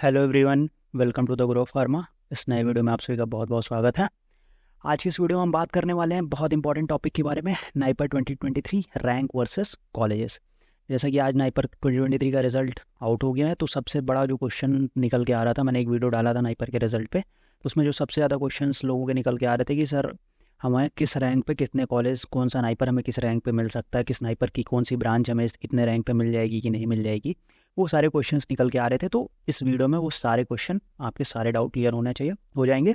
Hello everyone, welcome to the grow pharma. इस नए video में आप सभी का बहुत बहुत स्वागत है। आज की इस वीडियो में हम बात करने वाले हैं बहुत इंपॉर्टेंट टॉपिक के बारे में, नाइपर 2023 रैंक वर्सेस कॉलेजेस। जैसा कि आज नाइपर 2023 का रिजल्ट आउट हो गया है, तो सबसे बड़ा जो क्वेश्चन निकल के आ रहा था, मैंने एक वीडियो डाला था नाइपर के रिजल्ट पे, तो उसमें जो सबसे ज़्यादा क्वेश्चन लोगों के निकल के आ रहे थे कि सर हमें किस रैंक पे कितने कॉलेज, कौन सा नाइपर हमें किस रैंक पे मिल सकता है, किस नाइपर की कौन सी ब्रांच हमें इतने रैंक पे मिल जाएगी कि नहीं मिल जाएगी, वो सारे क्वेश्चंस निकल के आ रहे थे। तो इस वीडियो में वो सारे क्वेश्चन, आपके सारे डाउट क्लियर होने चाहिए, हो जाएंगे।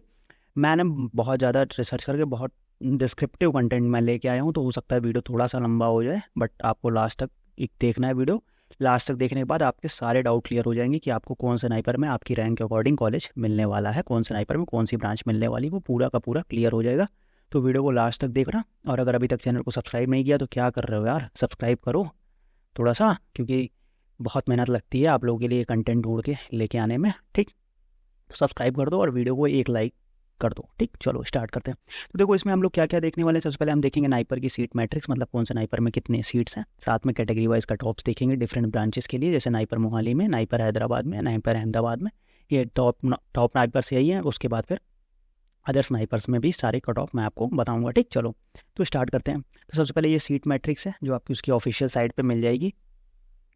मैंने बहुत ज़्यादा रिसर्च करके बहुत डिस्क्रिप्टिव कंटेंट मैं लेके आया हूँ, तो हो सकता है वीडियो थोड़ा सा लंबा हो जाए, बट आपको लास्ट तक एक देखना है वीडियो। लास्ट तक देखने के बाद आपके सारे डाउट क्लियर हो जाएंगे कि आपको कौन से नाइपर में आपकी रैंक के अकॉर्डिंग कॉलेज मिलने वाला है, कौन से नाइपर में कौन सी ब्रांच मिलने वाली, वो पूरा का पूरा क्लियर हो जाएगा। तो वीडियो को लास्ट तक देखना, और अगर अभी तक चैनल को सब्सक्राइब नहीं किया तो क्या कर रहे हो यार, सब्सक्राइब करो थोड़ा सा, क्योंकि बहुत मेहनत लगती है आप लोगों के लिए कंटेंट ढूंढ के लेके आने में। ठीक, तो सब्सक्राइब कर दो और वीडियो को एक लाइक कर दो। ठीक, चलो स्टार्ट करते हैं। तो देखो इसमें हम लोग क्या क्या देखने वाले हैं। सबसे पहले हम देखेंगे नाइपर की सीट मैट्रिक्स, मतलब कौन से नाइपर में कितने सीट्स हैं। साथ में कैटेगरी वाइज कट ऑफ्स देखेंगे डिफरेंट ब्रांचेस के लिए, जैसे नाइपर मोहाली में, नाइपर हैदराबाद में, नाइपर अहमदाबाद में, ये टॉप नाइपर्स यही हैं। उसके बाद फिर अदर स्नाइपर्स में भी सारे कट ऑफ मैं आपको बताऊंगा। ठीक, चलो तो स्टार्ट करते हैं। तो सबसे पहले ये सीट मैट्रिक्स है जो आपकी उसकी ऑफिशियल साइट पे मिल जाएगी,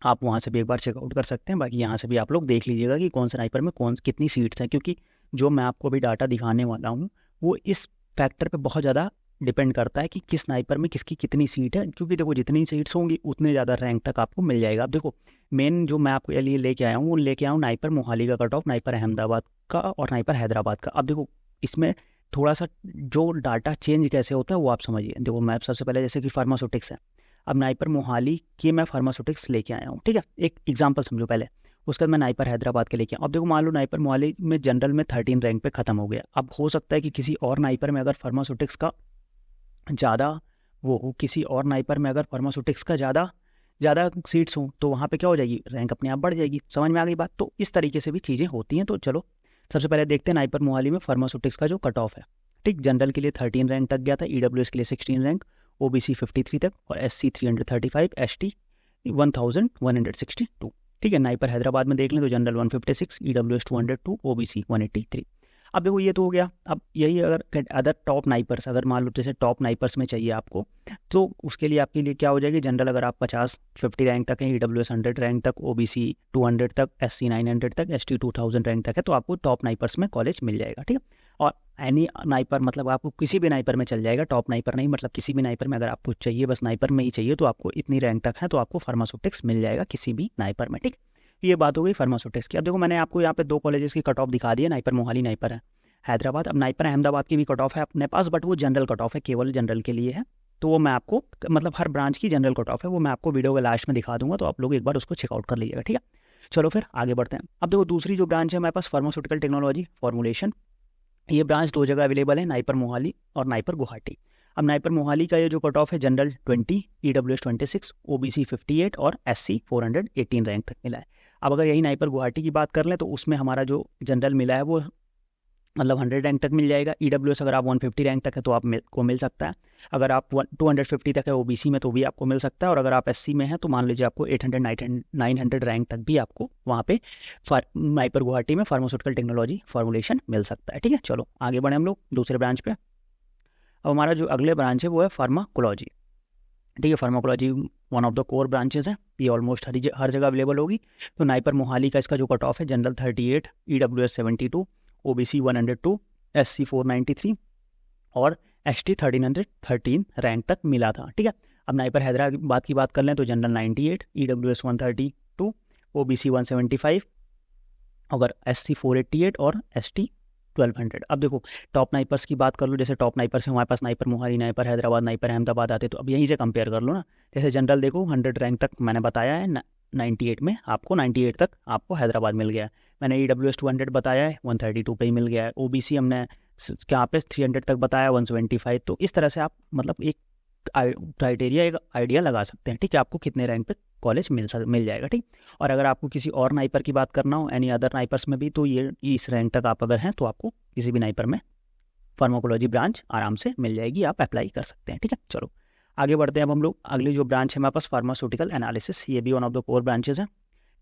आप वहाँ से भी एक बार चेकआउट कर सकते हैं। बाकी यहाँ से भी आप लोग देख लीजिएगा कि कौन से स्नाइपर में कौन कितनी सीट्स हैं, क्योंकि जो मैं आपको अभी डाटा दिखाने वाला हूँ वो इस फैक्टर पे बहुत ज़्यादा डिपेंड करता है कि किस स्नाइपर में किसकी कितनी सीट है। क्योंकि देखो जितनी सीट्स होंगी उतने ज़्यादा रैंक तक आपको मिल जाएगा। अब देखो मेन जो मैं आपके लिए लेके आया हूँ, वो लेके आया हूँ नाइपर मोहाली का कट ऑफ, नाइपर अहमदाबाद का और नाइपर हैदराबाद का। अब देखो इसमें थोड़ा सा जो डाटा चेंज कैसे होता है वो आप समझिए। देखो मैं सबसे पहले जैसे कि फार्मास्यूटिक्स है, अब नाइपर मोहाली की मैं फार्मास्यूटिक्स लेके आया हूँ, ठीक है, एक एग्जांपल समझो पहले। उसके बाद मैं नाइपर हैदराबाद के लेके आऊँ। अब देखो मान लो नाइपर मोहाली में जनरल में 13 रैंक पे खत्म हो गया। अब हो सकता है कि किसी और नाइपर में अगर फार्मास्यूटिक्स का ज़्यादा वो हो, किसी और नाइपर में अगर फार्मास्यूटिक्स का ज़्यादा ज़्यादा सीट्स हों, तो वहाँ पे क्या हो जाएगी, रैंक अपने आप बढ़ जाएगी। समझ में आ गई बात। तो इस तरीके से भी चीज़ें होती हैं। तो चलो सबसे पहले देखते हैं नाइपर मोहाली में फार्मास्यूटिक्स का जो कट ऑफ है। ठीक, जनरल के लिए 13 रैंक तक गया था, ईडब्ल्यूएस के लिए 16 रैंक, ओबीसी 53 तक, और एससी 335, एसटी 1162। ठीक है, नाइपर हैदराबाद में देख लें तो जनरल 156, ईडब्ल्यूएस 202, ओबीसी 183। अब देखो ये तो हो गया। अब यही अगर अदर टॉप नाइपर्स, अगर मान लो जैसे टॉप नाइपर्स में चाहिए आपको, तो उसके लिए आपके लिए क्या हो जाएगी, जनरल अगर आप 50 रैंक तक है, ईडब्ल्यूएस 100 रैंक तक, ओबीसी 200 तक, एससी 900 तक, एसटी 2000 रैंक तक है, तो आपको टॉप नाइपर्स में कॉलेज मिल जाएगा। ठीक है, और एनी नाइपर मतलब आपको किसी भी नाइपर में चल जाएगा, टॉप नाइपर नहीं, मतलब किसी भी नाइपर में अगर आपको चाहिए, बस नाइपर में ही चाहिए, तो आपको इतनी रैंक तक है तो आपको फार्मास्यूटिक्स मिल जाएगा किसी भी नाइपर में। ठीक, ये बात हो गई फार्मास्यूटिक्स की। अब देखो मैंने आपको यहाँ पे दो कॉलेजेस की कट ऑफ दिखा दी है, नाइपर मोहाली, नाइपर है हैदराबाद। अब नाइपर अहमदाबाद की भी कट ऑफ है अपने पास, बट वो जनरल कट ऑफ है, केवल जनरल के लिए है। तो वो मैं आपको मतलब हर ब्रांच की जनरल कट ऑफ है, वो मैं आपको वीडियो के लास्ट में दिखा दूंगा, तो आप लोग एक बार उसको चेकआउट कर लीजिएगा। ठीक है, चलो फिर आगे बढ़ते हैं। अब देखो दूसरी जो ब्रांच है हमारे पास, फार्मास्यूटिकल टेक्नोलॉजी फॉर्मुलेशन, ये ब्रांच दो जगह अवेलेबल है, नाइपर मोहाली और नाइपर गुवाहाटी। अब नाइपर मोहाली का ये जो कट ऑफ है, जनरल 20, ईडब्ल्यूएस 26, ओबीसी 58 और एससी 418 रैंक तक मिला है। अब अगर यही नाइपर गुवाहाटी की बात कर लें तो उसमें हमारा जो जनरल मिला है वो मतलब 100 रैंक तक मिल जाएगा। ईडब्ल्यूएस अगर आप 150 रैंक तक है तो आपको मिल सकता है। अगर आप 250 तक है ओबीसी में तो भी आपको मिल सकता है। और अगर आप एससी में है तो मान लीजिए आपको 800 900 रैंक तक भी आपको वहाँ पे नाइपर गुवाहाटी में फार्मास्यूटिकल टेक्नोलॉजी फॉर्मुलेशन मिल सकता है। ठीक है, चलो आगे बढ़े हम लोग दूसरे ब्रांच पे। अब हमारा जो अगले ब्रांच है वो है फार्माकोलॉजी। ठीक है, pharmacology one of the core branches है, ये ऑलमोस्ट हर जगह अवेलेबल होगी। तो नाइपर मोहाली का इसका जो कट ऑफ है, जनरल 38, ईडब्ल्यूएस 72, ओबीसी 102, एससी 493 और एसटी 1313 रैंक तक मिला था। ठीक है, अब नाइपर हैदराबाद की बात कर लें तो जनरल 98, ईडब्ल्यूएस 132, ओबीसी 175, अगर एससी 488 और एसटी 1200। अब देखो टॉप नाइपर्स की बात कर लो, जैसे टॉप नाइपर्स है हमारे पास NIPER Mohali, NIPER Hyderabad, NIPER Ahmedabad आते, तो अब यहीं से कंपेयर कर लो ना। जैसे जनरल देखो 100 रैंक तक मैंने बताया है, 98 में आपको 98 तक आपको हैदराबाद मिल गया है। मैंने ईडब्ल्यूएस 200 बताया है, 132 पे ही मिल गया है। ओबीसी हमने क्या पे 300 तक बताया, 175। तो इस तरह से आप मतलब एक क्राइटेरिया, एक आइडिया लगा सकते हैं। ठीक है, आपको कितने रैंक पे कॉलेज मिल जाएगा। ठीक, और अगर आपको किसी और नाइपर की बात करना हो, एनी अदर नाइपर्स में भी, तो ये इस रैंक तक आप अगर हैं तो आपको किसी भी नाइपर में फार्माकोलॉजी ब्रांच आराम से मिल जाएगी, आप अप्लाई कर सकते हैं। ठीक है, चलो आगे बढ़ते हैं। अब हम लोग अगली जो ब्रांच है हमारे पास फार्मास्यूटिकल एनालिसिस, ये भी one of the core branches है।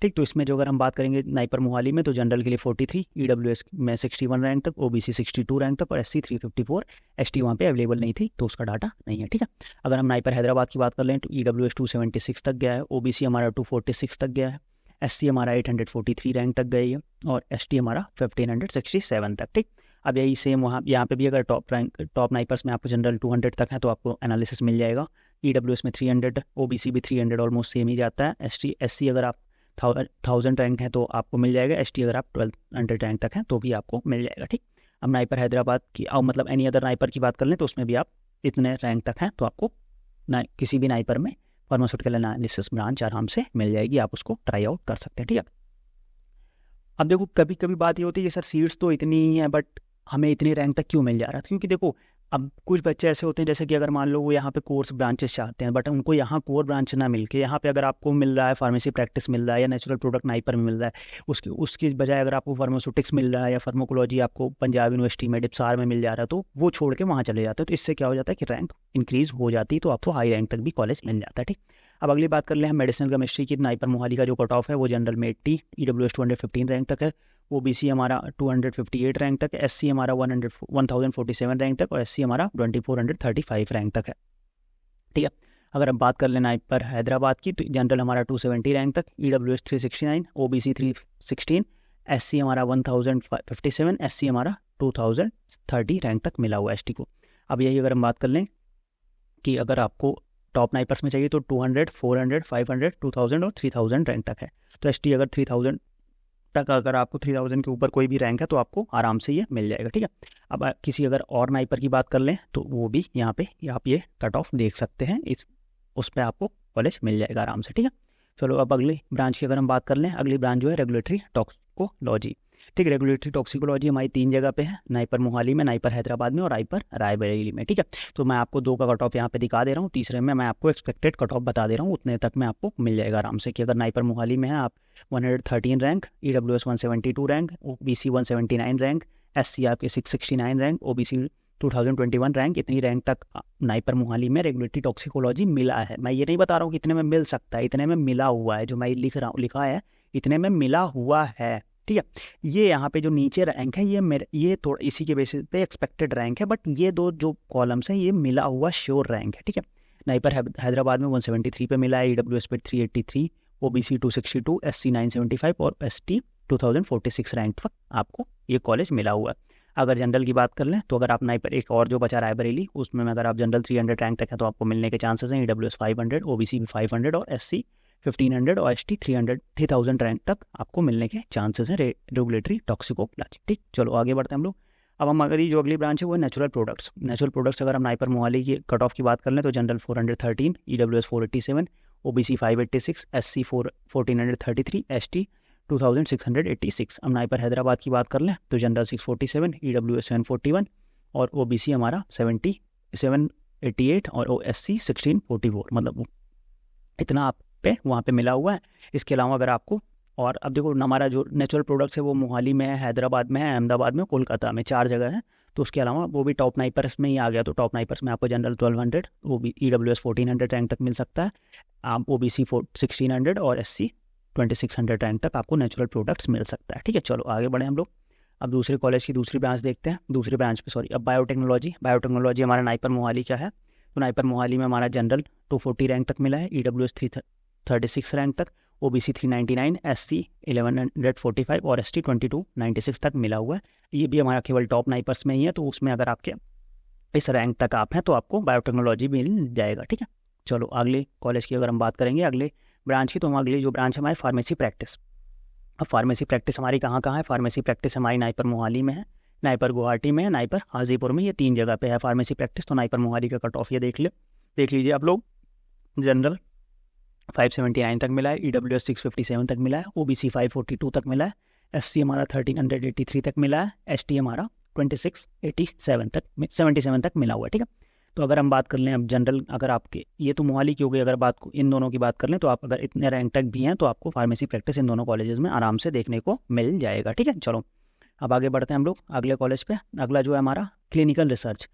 ठीक। तो इसमें जो अगर हम बात करेंगे नाइपर मोहाली में, तो जनरल के लिए 43, ईडब्ल्यूएस में 61 रैंक तक, ओबीसी 62 रैंक तक और एससी 354, एसटी वहाँ पे अवेलेबल नहीं थी तो उसका डाटा नहीं है। ठीक है। अगर हम नाइपर हैदराबाद की बात कर लें तो ईडब्ल्यूएस 276 तक गया है, ओबीसी हमारा 246 तक गया है, एससी हमारा 843 रैंक तक गई है और एसटी हमारा 1567 तक। ठीक। अब यही सेम वहाँ यहाँ पे भी अगर टॉप नाइपर्स में आपको जनरल 200 तक है तो आपको एनालिसिस मिल जाएगा। ईडब्ल्यूएस में 300, ओबीसी भी 300 ऑलमोस्ट सेम ही जाता है। एससी अगर आप 1000 रैंक है तो आपको मिल जाएगा, एसटी अगर आप 1200 रैंक तक हैं तो भी आपको मिल जाएगा। ठीक। अब नाइपर हैदराबाद की मतलब एनी अदर नाइपर की बात कर लें तो उसमें भी आप इतने रैंक तक हैं तो आपको किसी भी नाइपर में फार्मास्यूटिकल एनालिसिस ब्रांच आराम से मिल जाएगी, आप उसको ट्राई आउट कर सकते हैं। ठीक है। अब देखो कभी कभी बात ये होती है कि सर सीट्स तो इतनी ही है बट हमें इतनी रैंक तक क्यों मिल जा रहा है, क्योंकि देखो अब कुछ बच्चे ऐसे होते हैं जैसे कि अगर मान लो वो यहाँ पे कोर्स ब्रांचेस चाहते हैं बट उनको यहाँ कोर ब्रांच ना मिल के यहाँ पे अगर आपको मिल रहा है फार्मेसी प्रैक्टिस मिल रहा है या नेचुरल प्रोडक्ट नाइपर में मिल रहा है, उसकी बजाय अगर आपको फार्मास्यूटिक्स मिल रहा है या फार्माकोलॉजी आपको पंजाब यूनिवर्सिटी में डिप्सार में मिल जा रहा है तो वो छोड़ के वहाँ चले जाते हैं। तो इससे क्या हो जाता है कि रैंक इंक्रीज़ हो जाती है तो आपको हाई रैंक तक भी कॉलेज मिल जाता है। ठीक। अब अगली बात कर लें हम मेडिसिनल केमिस्ट्री की। नाइपर मोहाली का जो कट ऑफ है वो जनरल में 80, ईडब्ल्यूएस 215 रैंक तक है, ओबीसी हमारा 258 रैंक तक, एससी हमारा 1047 रैंक तक और एससी हमारा 2435 रैंक तक है। ठीक है। अगर अब बात कर लें नाइपर हैदराबाद की तो जनरल हमारा 270 रैंक तक, ईडब्ल्यूएस 369, ओबीसी 316, एससी हमारा 1057, एससी हमारा 2030 रैंक तक मिला हुआ एसटी को। अब यही अगर हम बात कर लें कि अगर आपको टॉप नाइपर्स में चाहिए तो 200, 400, 500, 2000 और 3000 रैंक तक है। तो एसटी अगर 3000 तक अगर आपको 3000 के ऊपर कोई भी रैंक है तो आपको आराम से ये मिल जाएगा। ठीक है। अब किसी अगर और नाइपर की बात कर लें तो वो भी यहाँ पे आप ये कट ऑफ देख सकते हैं, उस पर आपको कॉलेज मिल जाएगा आराम से। ठीक है। चलो अब अगली ब्रांच की अगर हम बात कर लें, अगली ब्रांच जो है रेगुलेटरी टॉक्सिकोलॉजी। ठीक है। रेगुलेटरी टॉक्सिकोलॉजी हमारी 3 जगह पे है, नाइपर मोहाली में, नाइपर हैदराबाद में और नाइपर रायबरेली में। ठीक है। तो मैं आपको 2 का कट ऑफ यहाँ पे दिखा दे रहा हूँ, तीसरे में मैं आपको एक्सपेक्टेड कट ऑफ बता दे रहा हूँ, उतने तक में आपको मिल जाएगा आराम से। कि अगर नाइपर मोहाली में है आप 113 rank, EWS 172 rank, OBC 179 rank, SC आपके 669 रैंक, ओबीसी 2021 रैंक, इतनी रैंक तक नाइपर मोहाली में रेगुलेटरी टॉक्सिकोलॉजी मिला है। मैं ये नहीं बता रहा हूँ कि इतने में मिल सकता है, इतने में मिला हुआ है, जो मैं लिखा है इतने में मिला हुआ है। ठीक है। ये यहाँ पे जो नीचे रैंक है ये थोड़ा इसी के बेसिस पे एक्सपेक्टेड रैंक है, बट ये 2 जो कॉलम्स हैं ये मिला हुआ श्योर रैंक है। ठीक है। नाइपर हैदराबाद में 173 पे मिला है, ईडब्ल्यूएस पे 383, ओबीसी 262, एससी 975 और एसटी 2046 रैंक तक आपको ये कॉलेज मिला हुआ है। अगर जनरल की बात कर लें तो अगर आप नाइपर एक और जो बचा रायबरेली उसमें अगर आप जनरल 300 रैंक तक है तो आपको मिलने के चांसेस हैं, ईडब्ल्यूएस 500, ओबीसी 500 और एससी 1500 और एसटी 3000 रैंक तक आपको मिलने के चांसेस हैं रेगुलेटरी टॉक्सिकोलॉजी। ठीक। चलो आगे बढ़ते हैं हम लोग। अब हम अगर ये जो अगली ब्रांच है वो है नेचुरल प्रोडक्ट्स। अगर हम नाइपर मोहाली की कट ऑफ की बात कर लें तो general 413, EWS 487, OBC 586, SC 1433, ST 2686। अब नाइपर हैदराबाद की बात कर लें तो जनरल 647, ईडब्ल्यूएस 741 और ओबीसी हमारा 788 और एससी 1644, मतलब इतना आप पे वहाँ पे मिला हुआ है। इसके अलावा अगर आपको और अब देखो हमारा जो नेचुरल प्रोडक्ट्स है वो मोहाली में है, हैदराबाद में है, अहमदाबाद में, कोलकाता में, 4 जगह है। तो उसके अलावा वो भी टॉप नाइपर्स में ही आ गया। तो टॉप नाइपर्स में आपको जनरल 1200, वो भी ईडब्ल्यूएस 1400 रैंक तक मिल सकता है, आप ओबीसी 1600 और एससी 2600 रैंक तक आपको नेचुरल प्रोडक्ट्स मिल सकता है। ठीक है। चलो आगे बढ़े हम लोग। अब दूसरे कॉलेज की दूसरी ब्रांच देखते हैं, दूसरी ब्रांच पे अब बायोटेक्नोलॉजी हमारा नाइपर मोहाली का है। तो नाइपर मोहाली में हमारा जनरल 240 रैंक तक मिला है, ईडब्ल्यूएस 336 रैंक तक, ओबीसी 399, एससी 1145 और एसटी 2296 तक मिला हुआ है। ये भी हमारा केवल टॉप नाइपर्स में ही है, तो उसमें अगर आपके इस रैंक तक आप हैं तो आपको बायोटेक्नोलॉजी मिल जाएगा। ठीक है। चलो अगले कॉलेज की अगर हम बात करेंगे अगले ब्रांच की, तो हम अगली जो ब्रांच है हमारी फार्मेसी प्रैक्टिस। अब फार्मेसी प्रैक्टिस हमारी कहाँ है? फार्मेसी प्रैक्टिस हमारी नाइपर मोहाली में है, नाइपर गुवाहाटी में है, नाइपर हाजीपुर में, ये 3 जगह पे है फार्मेसी प्रैक्टिस। तो नाइपर मोहाली का कट ऑफ ये देख लीजिए आप लोग। जनरल 579 तक मिला है, ईडब्ल्यूएस 657 तक मिला है, ओबीसी 542 तक मिला है, एससी हमारा 1383 तक मिला है, एसटी हमारा 77 तक मिला हुआ है। ठीक है। तो अगर हम बात कर लें अब जनरल, अगर आपके ये तो मोहाली की हो गई, अगर बात इन दोनों की बात कर लें तो आप अगर इतने रैंक तक भी हैं तो आपको फार्मेसी प्रैक्टिस इन दोनों कॉलेजेस में आराम से देखने को मिल जाएगा। ठीक है। चलो अब आगे बढ़ते हैं हम लोग अगले कॉलेज पे। अगला जो है हमारा क्लिनिकल रिसर्च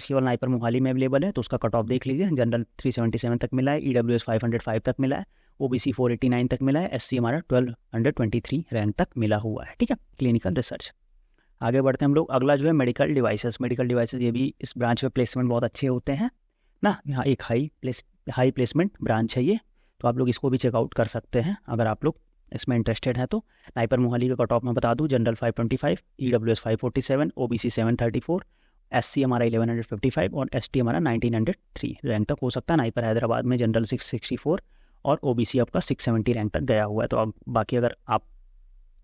केवल नाइपर मोहाली में अवेलेबल है, तो उसका कट ऑफ देख लीजिए। जनरल 377 तक मिला है, ईडब्ल्यूएस 505 तक मिला है, OBC 489 तक मिला है, SC हमारा 1223 रैंक तक मिला हुआ है, ठीक है, क्लिनिकल रिसर्च। आगे बढ़ते हैं हम लोग। अगला जो है मेडिकल डिवाइसेस। मेडिकल डिवाइसेस ये भी इस ब्रांच में प्लेसमेंट बहुत अच्छे होते हैं ना, यहाँ एक हाई प्लेसमेंट ब्रांच है ये, तो आप लोग इसको भी चेकआउट कर सकते हैं अगर आप लोग इसमें इंटरेस्टेड हैं तो। नाइपर मोहाली का कट ऑफ मैं बता दूं, जनरल 525, EWS 547, OBC 734, SC हमारा 1155 और ST हमारा 1903 रैंक तक हो सकता है। नाइपर हैदराबाद में जनरल 664 और OBC आपका 670 रैंक तक गया हुआ है। तो अब बाकी अगर आप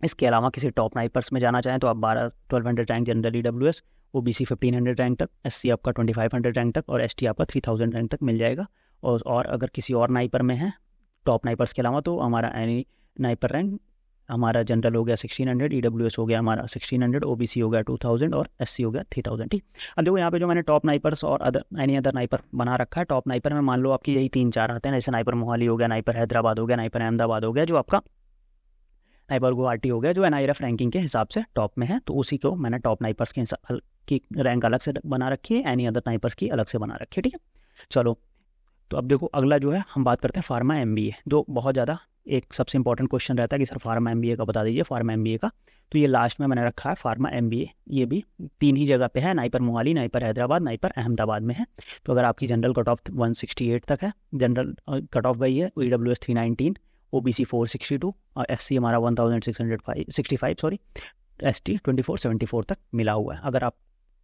इसके अलावा किसी टॉप नाइपर्स में जाना चाहें तो आप 1200 rank general EWS, OBC 1500 rank तक, SC आपका 2500 रैंक तक और ST आपका 3000 रैंक तक मिल जाएगा। और अगर किसी और नाइपर में है टॉप नाइपर्स के अलावा तो हमारा एनी नाइपर रैंक हमारा जनरल हो गया 1600, EWS हो गया हमारा 1600, OBC हो गया 2000 और SC हो गया 3000, ठीक। अब देखो यहाँ पे जो मैंने टॉप नाइपर्स और एनी अदर नाइपर बना रखा है, टॉप नाइपर में मान लो आपकी यही 3-4 आते हैं, जैसे नाइपर मोहाली हो गया, नाइपर हैदराबाद हो गया, नाइपर अहमदाबाद हो गया, जो आपका नाइपर गुवाहाटी हो गया, जो NIRF रैंकिंग के हिसाब से टॉप में है, तो उसी को मैंने टॉप नाइपर्स की रैंक अलग से बना रखी है, एनी अदर नाइपर्स की अलग से बना रखी है, ठीक है। चलो, तो अब देखो अगला जो है हम बात करते हैं फार्मा MBA। जो बहुत ज़्यादा एक सबसे इंपॉर्टेंट क्वेश्चन रहता है कि सर फार्मा MBA का बता दीजिए, फार्मा MBA का, तो ये लास्ट में मैंने रखा है फार्मा MBA। ये भी 3 ही जगह पे है, NIPER Mohali, NIPER Hyderabad, NIPER Ahmedabad में है। तो अगर आपकी जनरल कट ऑफ 168 तक है, जनरल कट ऑफ गई है, EWS 319, OBC 462 और SC हमारा 1665 सॉरी, ST 2474 तक मिला हुआ है। अगर आप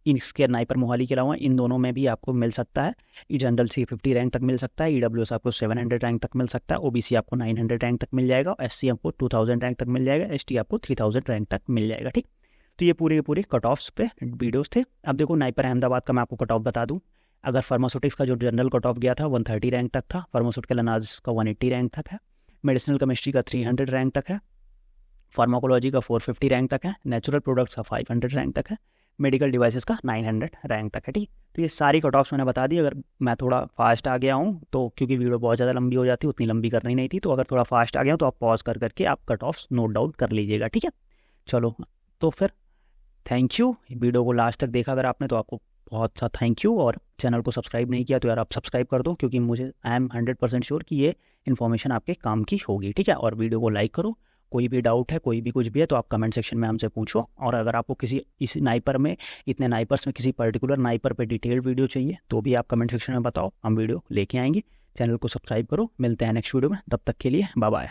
इसके नाइपर मोहाली के अलावा इन दोनों में भी आपको मिल सकता है, जनरल 350 रैंक तक मिल सकता है, EWS आपको 700 रैंक तक मिल सकता है, OBC आपको 900 रैंक तक मिल जाएगा, SC आपको 2000 रैंक तक मिल जाएगा, ST आपको 3000 रैंक तक मिल जाएगा, ठीक। तो ये पूरे कट ऑफ्स पे वीडियोस थे। अब देखो नाइपर अहमदाबाद का मैं आपको कट ऑफ बता दूँ। अगर फार्मास्यूटिक्स का जो जनरल कट ऑफ गया था 130 रैंक तक था, फार्मास्यूटिकल अनाज का 180 रैंक तक है, मेडिसिनल केमिस्ट्री का 300 रैंक तक है, फार्माकोलॉजी का 450 रैंक तक है, नेचुरल प्रोडक्ट्स का 500 रैंक तक है, मेडिकल डिवाइसेस का 900 रैंक तक है, ठीक। तो ये सारी कट ऑफ्स मैंने बता दी। अगर मैं थोड़ा फास्ट आ गया हूँ तो क्योंकि वीडियो बहुत ज़्यादा लंबी हो जाती है, उतनी लंबी करनी नहीं थी, तो अगर थोड़ा फास्ट आ गया हूँ तो आप पॉज करके आप कट ऑफ्स नोट डाउन कर लीजिएगा, ठीक है। चलो, तो फिर थैंक यू, वीडियो को लास्ट तक देखा अगर आपने तो आपको बहुत सा थैंक यू। और चैनल को सब्सक्राइब नहीं किया तो यार आप सब्सक्राइब कर दो, क्योंकि मुझे आई एम 100% श्योर कि ये इन्फॉर्मेशन आपके काम की होगी, ठीक है। और वीडियो को लाइक करो। कोई भी डाउट है, कोई भी कुछ भी है तो आप कमेंट सेक्शन में हमसे पूछो। और अगर आपको किसी इस नाइपर में, इतने नाइपर्स में किसी पर्टिकुलर नाइपर पे डिटेल्ड वीडियो चाहिए तो भी आप कमेंट सेक्शन में बताओ, हम वीडियो लेके आएंगे। चैनल को सब्सक्राइब करो, मिलते हैं नेक्स्ट वीडियो में, तब तक के लिए बाय बाय।